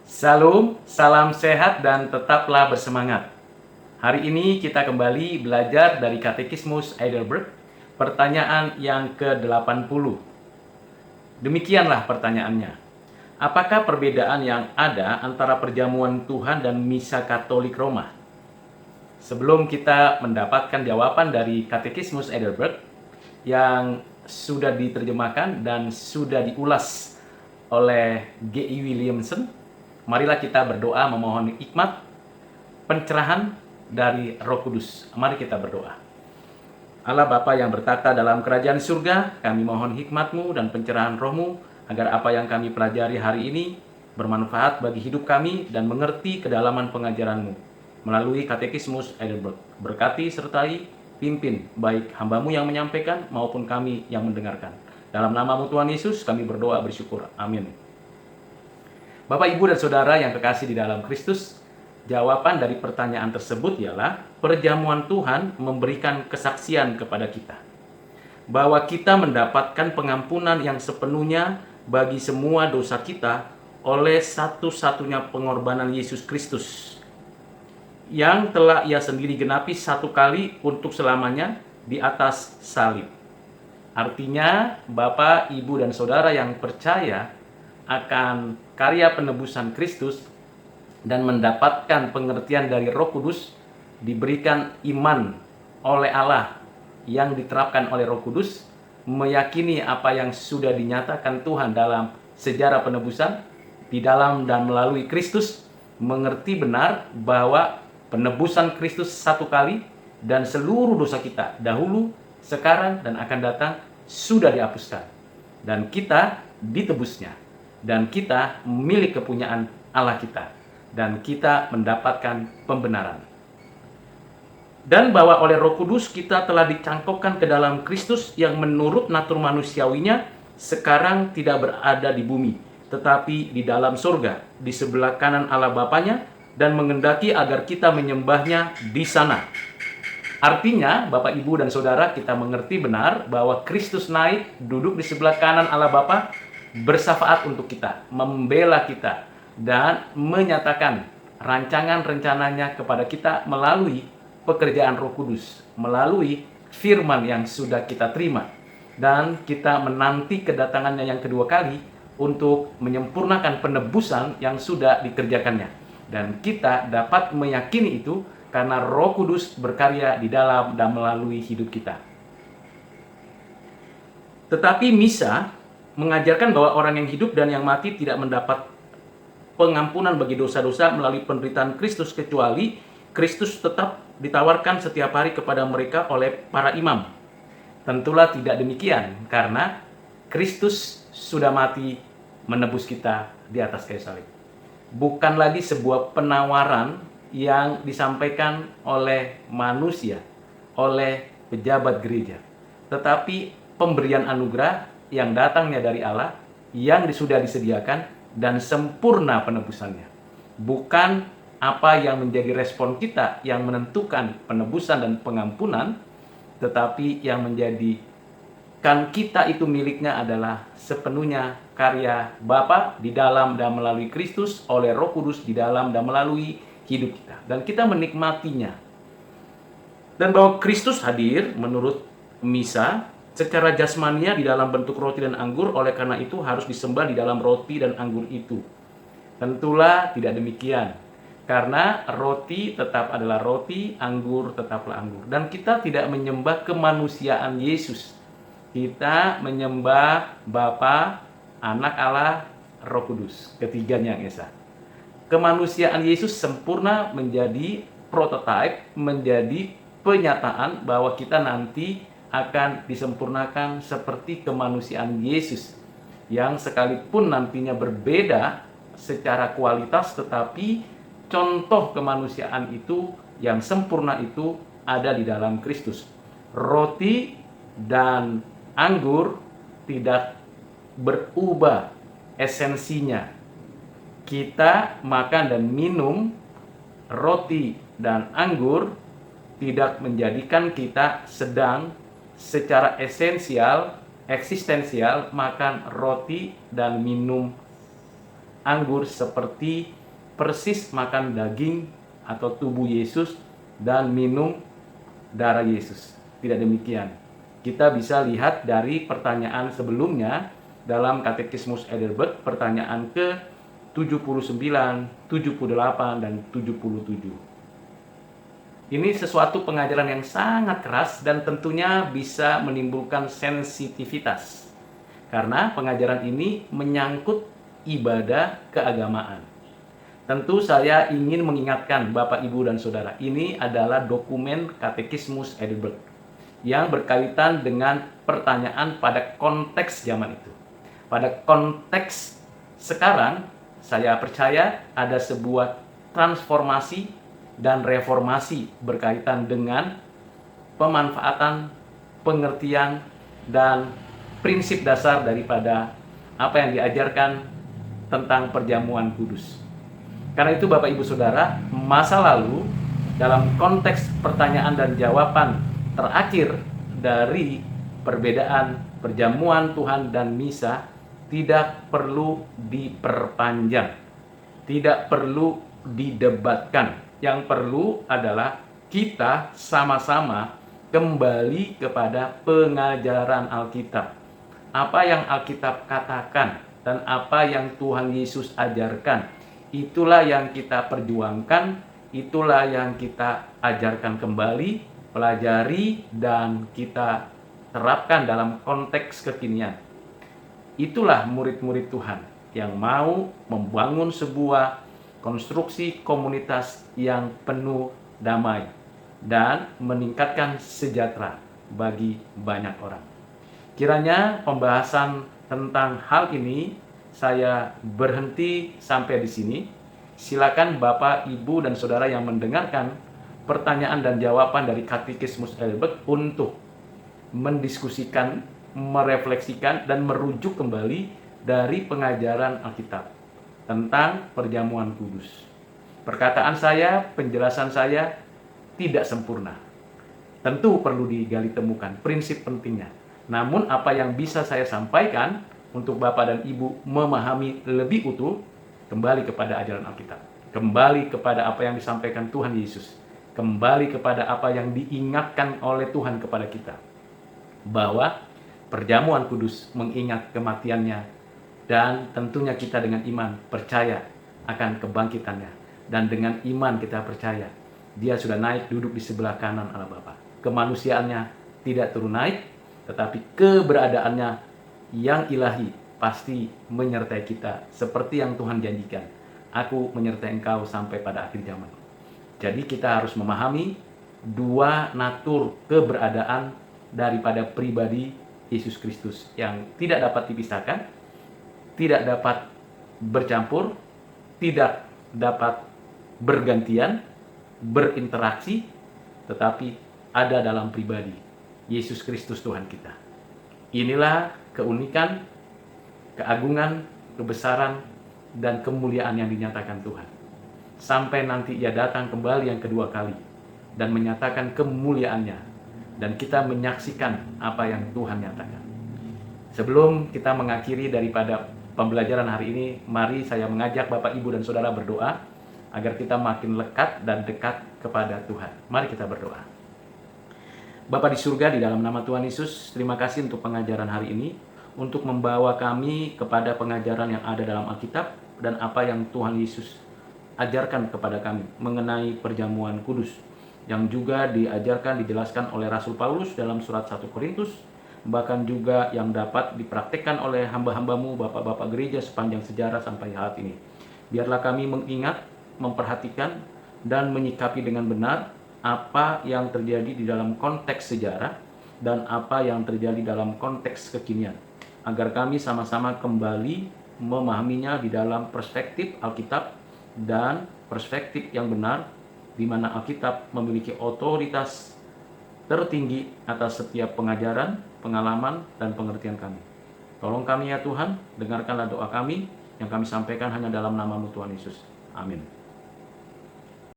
Salam, salam sehat dan tetaplah bersemangat. Hari ini kita kembali belajar dari Katekismus Heidelberg, pertanyaan yang ke-80. Demikianlah pertanyaannya. Apakah perbedaan yang ada antara perjamuan Tuhan dan Misa Katolik Roma? Sebelum kita mendapatkan jawaban dari Katekismus Heidelberg yang sudah diterjemahkan dan sudah diulas oleh G.I. Williamson, marilah kita berdoa memohon hikmat, pencerahan dari Roh Kudus. Mari kita berdoa. Allah Bapa yang bertata dalam kerajaan surga, kami mohon hikmat-Mu dan pencerahan Roh-Mu, agar apa yang kami pelajari hari ini bermanfaat bagi hidup kami dan mengerti kedalaman pengajaran-Mu. Melalui Katekismus Heidelberg, berkati sertai pimpin baik hamba-Mu yang menyampaikan maupun kami yang mendengarkan. Dalam nama-Mu Tuhan Yesus kami berdoa bersyukur. Amin. Bapak, Ibu, dan Saudara yang kekasih di dalam Kristus, jawaban dari pertanyaan tersebut ialah perjamuan Tuhan memberikan kesaksian kepada kita bahwa kita mendapatkan pengampunan yang sepenuhnya bagi semua dosa kita oleh satu-satunya pengorbanan Yesus Kristus yang telah Ia sendiri genapi satu kali untuk selamanya di atas salib. Artinya, Bapak, Ibu, dan Saudara yang percaya akan karya penebusan Kristus dan mendapatkan pengertian dari Roh Kudus, diberikan iman oleh Allah yang diterapkan oleh Roh Kudus, meyakini apa yang sudah dinyatakan Tuhan dalam sejarah penebusan di dalam dan melalui Kristus, mengerti benar bahwa penebusan Kristus satu kali dan seluruh dosa kita dahulu, sekarang, dan akan datang sudah dihapuskan, dan kita ditebusnya, dan kita milik kepunyaan Allah kita, dan kita mendapatkan pembenaran. Dan bahwa oleh Roh Kudus kita telah dicangkokkan ke dalam Kristus yang menurut natur manusiawinya sekarang tidak berada di bumi, tetapi di dalam surga, di sebelah kanan Allah Bapanya, dan mengendaki agar kita menyembahnya di sana. Artinya, Bapak, Ibu, dan Saudara, kita mengerti benar bahwa Kristus naik, duduk di sebelah kanan Allah Bapa, bersyafaat untuk kita, membela kita, dan menyatakan rancangan rencananya kepada kita melalui pekerjaan Roh Kudus, melalui firman yang sudah kita terima. Dan kita menanti kedatangannya yang kedua kali untuk menyempurnakan penebusan yang sudah dikerjakannya. Dan kita dapat meyakini itu karena Roh Kudus berkarya di dalam dan melalui hidup kita. Tetapi Misa mengajarkan bahwa orang yang hidup dan yang mati tidak mendapat pengampunan bagi dosa-dosa melalui penderitaan Kristus, kecuali Kristus tetap ditawarkan setiap hari kepada mereka oleh para imam. Tentulah tidak demikian, karena Kristus sudah mati menebus kita di atas kayu salib. Bukan lagi sebuah penawaran yang disampaikan oleh manusia, oleh pejabat gereja, tetapi pemberian anugerah yang datangnya dari Allah, yang sudah disediakan dan sempurna penebusannya. Bukan apa yang menjadi respon kita yang menentukan penebusan dan pengampunan, tetapi yang menjadikan kita itu miliknya adalah sepenuhnya karya Bapa di dalam dan melalui Kristus, oleh Roh Kudus di dalam dan melalui hidup kita, dan kita menikmatinya. Dan bahwa Kristus hadir menurut Misa secara jasmania di dalam bentuk roti dan anggur, oleh karena itu harus disembah di dalam roti dan anggur itu. Tentulah tidak demikian, karena roti tetap adalah roti, anggur tetaplah anggur. Dan kita tidak menyembah kemanusiaan Yesus. Kita menyembah Bapa, Anak Allah, Roh Kudus, ketiganya yang esa. Kemanusiaan Yesus sempurna menjadi prototipe, menjadi penyataan bahwa kita nanti akan disempurnakan seperti kemanusiaan Yesus, yang sekalipun nantinya berbeda secara kualitas, tetapi contoh kemanusiaan itu yang sempurna itu ada di dalam Kristus. Roti dan anggur tidak berubah esensinya. Kita makan dan minum roti dan anggur tidak menjadikan kita sedang secara esensial, eksistensial makan roti dan minum anggur seperti persis makan daging atau tubuh Yesus dan minum darah Yesus. Tidak demikian. Kita bisa lihat dari pertanyaan sebelumnya dalam Katekismus Heidelberg, pertanyaan ke-79, 78, dan 77. Ini sesuatu pengajaran yang sangat keras dan tentunya bisa menimbulkan sensitivitas. Karena pengajaran ini menyangkut ibadah keagamaan. Tentu saya ingin mengingatkan Bapak, Ibu, dan Saudara, ini adalah dokumen Katekismus Heidelberg yang berkaitan dengan pertanyaan pada konteks zaman itu. Pada konteks sekarang, saya percaya ada sebuah transformasi dan reformasi berkaitan dengan pemanfaatan, pengertian, dan prinsip dasar daripada apa yang diajarkan tentang perjamuan kudus. Karena itu Bapak, Ibu, Saudara, masa lalu dalam konteks pertanyaan dan jawaban terakhir dari perbedaan perjamuan Tuhan dan misa tidak perlu diperpanjang, tidak perlu didebatkan. Yang perlu adalah kita sama-sama kembali kepada pengajaran Alkitab. Apa yang Alkitab katakan dan apa yang Tuhan Yesus ajarkan, itulah yang kita perjuangkan, itulah yang kita ajarkan kembali, pelajari, dan kita terapkan dalam konteks kekinian. Itulah murid-murid Tuhan yang mau membangun sebuah konstruksi komunitas yang penuh damai dan meningkatkan sejahtera bagi banyak orang. Kiranya pembahasan tentang hal ini saya berhenti sampai di sini. Silakan Bapak, Ibu, dan Saudara yang mendengarkan pertanyaan dan jawaban dari Katekismus Heidelberg untuk mendiskusikan, merefleksikan, dan merujuk kembali dari pengajaran Alkitab tentang perjamuan kudus. Perkataan saya, penjelasan saya tidak sempurna. Tentu perlu digali temukan prinsip pentingnya. Namun apa yang bisa saya sampaikan untuk Bapak dan Ibu memahami lebih utuh, kembali kepada ajaran Alkitab, kembali kepada apa yang disampaikan Tuhan Yesus, kembali kepada apa yang diingatkan oleh Tuhan kepada kita, bahwa perjamuan kudus mengingat kematiannya, dan tentunya kita dengan iman percaya akan kebangkitannya. Dan dengan iman kita percaya Dia sudah naik duduk di sebelah kanan Allah Bapa. Kemanusiaannya tidak turun naik, tetapi keberadaannya yang ilahi pasti menyertai kita seperti yang Tuhan janjikan. Aku menyertai engkau sampai pada akhir zaman. Jadi kita harus memahami dua natur keberadaan daripada pribadi Yesus Kristus yang tidak dapat dipisahkan, tidak dapat bercampur, tidak dapat bergantian, berinteraksi, tetapi ada dalam pribadi Yesus Kristus Tuhan kita. Inilah keunikan, keagungan, kebesaran, dan kemuliaan yang dinyatakan Tuhan. Sampai nanti Ia datang kembali yang kedua kali dan menyatakan kemuliaannya, dan kita menyaksikan apa yang Tuhan nyatakan. Sebelum kita mengakhiri daripada pembelajaran hari ini, mari saya mengajak Bapak, Ibu, dan Saudara berdoa agar kita makin lekat dan dekat kepada Tuhan. Mari kita berdoa. Bapa di surga, di dalam nama Tuhan Yesus, terima kasih untuk pengajaran hari ini, untuk membawa kami kepada pengajaran yang ada dalam Alkitab dan apa yang Tuhan Yesus ajarkan kepada kami mengenai perjamuan kudus, yang juga diajarkan, dijelaskan oleh Rasul Paulus dalam surat 1 Korintus, bahkan juga yang dapat dipraktikkan oleh hamba-hambamu, bapak-bapak gereja sepanjang sejarah sampai saat ini. Biarlah kami mengingat, memperhatikan, dan menyikapi dengan benar apa yang terjadi di dalam konteks sejarah dan apa yang terjadi dalam konteks kekinian, agar kami sama-sama kembali memahaminya di dalam perspektif Alkitab dan perspektif yang benar, di mana Alkitab memiliki otoritas tertinggi atas setiap pengajaran, pengalaman, dan pengertian kami. Tolong kami ya Tuhan, dengarkanlah doa kami yang kami sampaikan hanya dalam nama-Mu Tuhan Yesus. Amin.